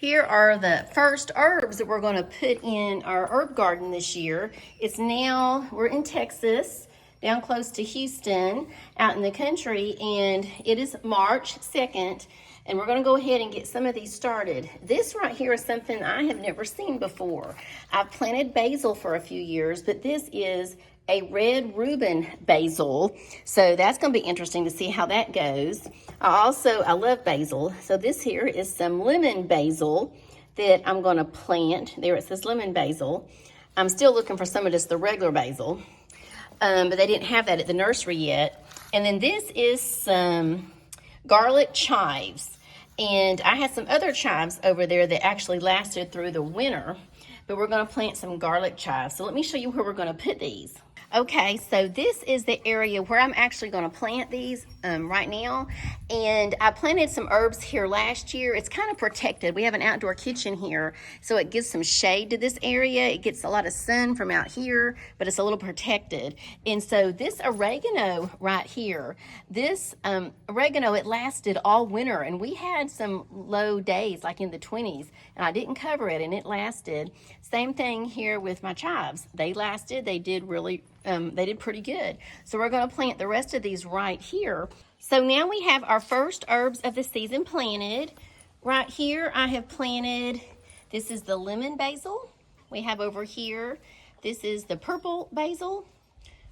Here are the first herbs that we're going to put in our herb garden this year. We're in Texas, down close to Houston, out in the country, and it is March 2nd, and we're going to go ahead and get some of these started. This right here is something I have never seen before. I've planted basil for a few years, but this is a red Reuben basil, so that's going to be interesting to see how that goes. I love basil, so this here is some lemon basil that I'm going to plant. There it says lemon basil. I'm still looking for some of just the regular basil, but they didn't have that at the nursery yet. And then this is some garlic chives, and I had some other chives over there that actually lasted through the winter, but we're going to plant some garlic chives. So let me show you where we're going to put these. Okay, so this is the area where I'm actually going to plant these right now. And I planted some herbs here last year. It's kind of protected. We have an outdoor kitchen here, so it gives some shade to this area. It gets a lot of sun from out here, but it's a little protected. And so this oregano right here, this oregano, it lasted all winter. And we had some low days, like in the 20s, and I didn't cover it, and it lasted. Same thing here with my chives. They lasted. They did pretty good. So we're going to plant the rest of these right here. So now we have our first herbs of the season planted. Right here I have planted, this is the lemon basil. We have over here, this is the purple basil.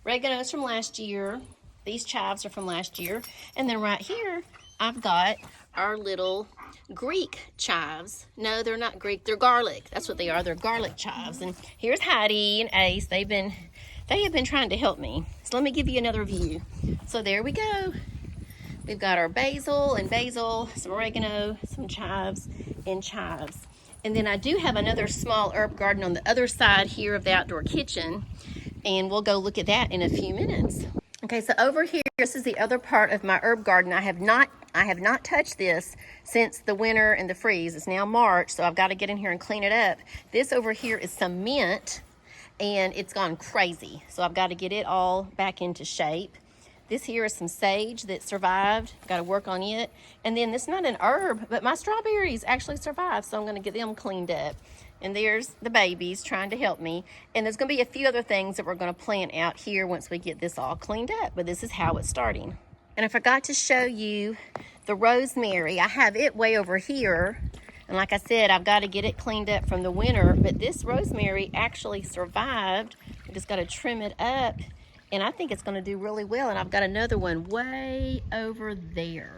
Oregano's from last year. These chives are from last year. And then right here, I've got our little Greek chives. No, they're not Greek, they're garlic. That's what they are, they're garlic chives. And here's Heidi and Ace. They have been trying to help me. So let me give you another view. So there we go. We've got our basil, some oregano, some chives, and chives. And then I do have another small herb garden on the other side here of the outdoor kitchen, and we'll go look at that in a few minutes. Okay, so over here, this is the other part of my herb garden. I have not touched this since the winter and the freeze. It's now March, so I've got to get in here and clean it up. This over here is some mint, and it's gone crazy. So I've got to get it all back into shape. This here is some sage that survived. Got to work on it. And then this is not an herb, but my strawberries actually survived, so I'm going to get them cleaned up. And there's the babies trying to help me. And there's going to be a few other things that we're going to plant out here once we get this all cleaned up. But this is how it's starting. And I forgot to show you the rosemary. I have it way over here. And like I said, I've got to get it cleaned up from the winter. But this rosemary actually survived. I just got to trim it up. And I think it's going to do really well. And I've got another one way over there.